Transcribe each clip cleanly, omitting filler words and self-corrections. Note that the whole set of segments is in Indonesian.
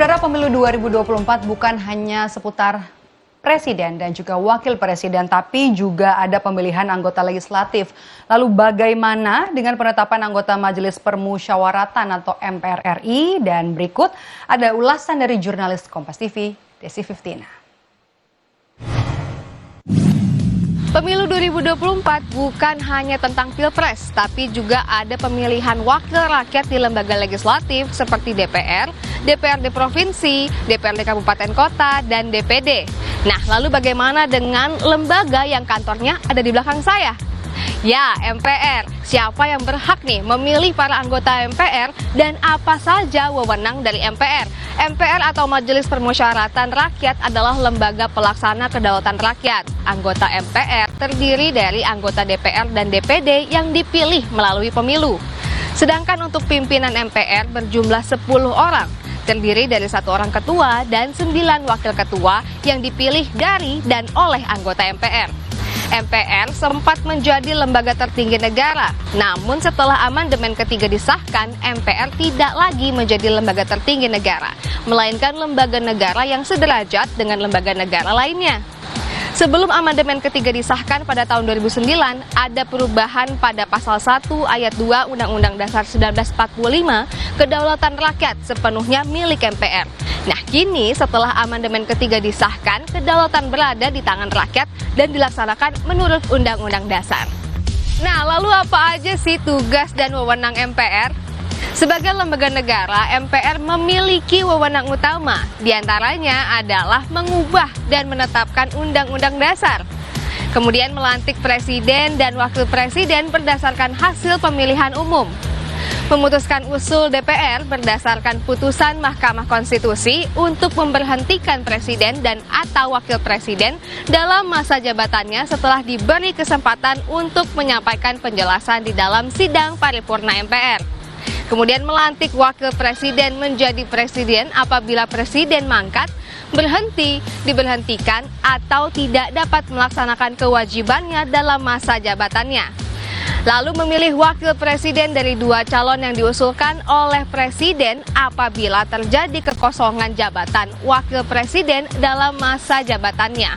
Saudara, pemilu 2024 bukan hanya seputar presiden dan juga wakil presiden, tapi juga ada pemilihan anggota legislatif. Lalu bagaimana dengan penetapan anggota Majelis Permusyawaratan atau MPR RI? Dan berikut ada ulasan dari jurnalis Kompas TV, Desi Fiftina. Pemilu 2024 bukan hanya tentang pilpres, tapi juga ada pemilihan wakil rakyat di lembaga legislatif seperti DPR, DPRD Provinsi, DPRD Kabupaten Kota, dan DPD. Nah, lalu bagaimana dengan lembaga yang kantornya ada di belakang saya? Ya, MPR. Siapa yang berhak nih memilih para anggota MPR dan apa saja wewenang dari MPR? MPR atau Majelis Permusyawaratan Rakyat adalah lembaga pelaksana kedaulatan rakyat. Anggota MPR terdiri dari anggota DPR dan DPD yang dipilih melalui pemilu. Sedangkan untuk pimpinan MPR berjumlah 10 orang, terdiri dari 1 orang ketua dan 9 wakil ketua yang dipilih dari dan oleh anggota MPR. MPR sempat menjadi lembaga tertinggi negara, namun setelah amandemen ketiga disahkan, MPR tidak lagi menjadi lembaga tertinggi negara, melainkan lembaga negara yang sederajat dengan lembaga negara lainnya. Sebelum amandemen ketiga disahkan pada tahun 2009, ada perubahan pada pasal 1 ayat 2 Undang-Undang Dasar 1945, kedaulatan rakyat sepenuhnya milik MPR. Nah, kini setelah amandemen ketiga disahkan, kedaulatan berada di tangan rakyat dan dilaksanakan menurut Undang-Undang Dasar. Nah, lalu apa aja sih tugas dan wewenang MPR? Sebagai lembaga negara, MPR memiliki wewenang utama. Di antaranya adalah mengubah dan menetapkan Undang-Undang Dasar. Kemudian melantik presiden dan wakil presiden berdasarkan hasil pemilihan umum. Memutuskan usul DPR berdasarkan putusan Mahkamah Konstitusi untuk memberhentikan presiden dan atau wakil presiden dalam masa jabatannya setelah diberi kesempatan untuk menyampaikan penjelasan di dalam sidang paripurna MPR. Kemudian melantik wakil presiden menjadi presiden apabila presiden mangkat, berhenti, diberhentikan, atau tidak dapat melaksanakan kewajibannya dalam masa jabatannya. Lalu memilih wakil presiden dari 2 calon yang diusulkan oleh presiden apabila terjadi kekosongan jabatan wakil presiden dalam masa jabatannya.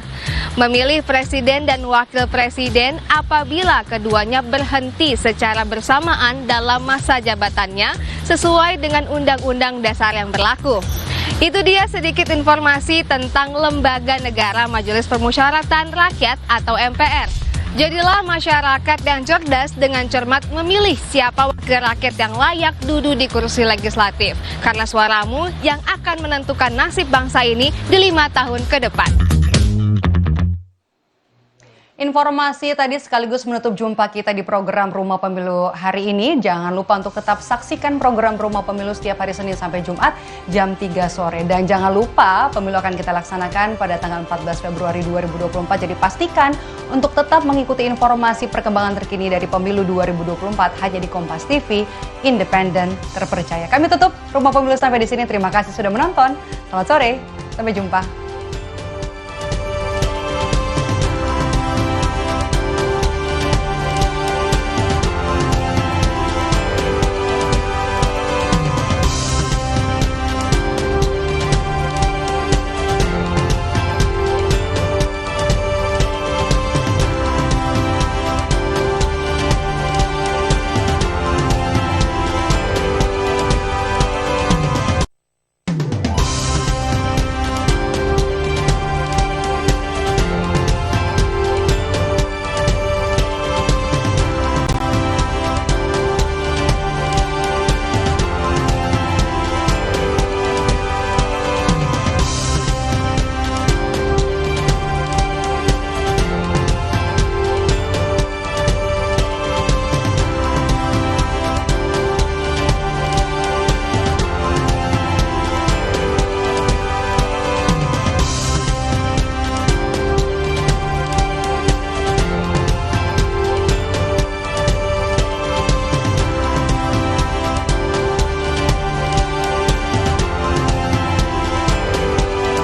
Memilih presiden dan wakil presiden apabila keduanya berhenti secara bersamaan dalam masa jabatannya sesuai dengan Undang-Undang Dasar yang berlaku. Itu dia sedikit informasi tentang Lembaga Negara Majelis Permusyawaratan Rakyat atau MPR. Jadilah masyarakat yang cerdas dengan cermat memilih siapa wakil rakyat yang layak duduk di kursi legislatif. Karena suaramu yang akan menentukan nasib bangsa ini di 5 tahun ke depan. Informasi tadi sekaligus menutup jumpa kita di program Rumah Pemilu hari ini. Jangan lupa untuk tetap saksikan program Rumah Pemilu setiap hari Senin sampai Jumat jam 3 sore. Dan jangan lupa pemilu akan kita laksanakan pada tanggal 14 Februari 2024. Jadi pastikan untuk tetap mengikuti informasi perkembangan terkini dari Pemilu 2024 hanya di Kompas TV, independen, terpercaya. Kami tutup Rumah Pemilu sampai di sini. Terima kasih sudah menonton. Selamat sore, sampai jumpa.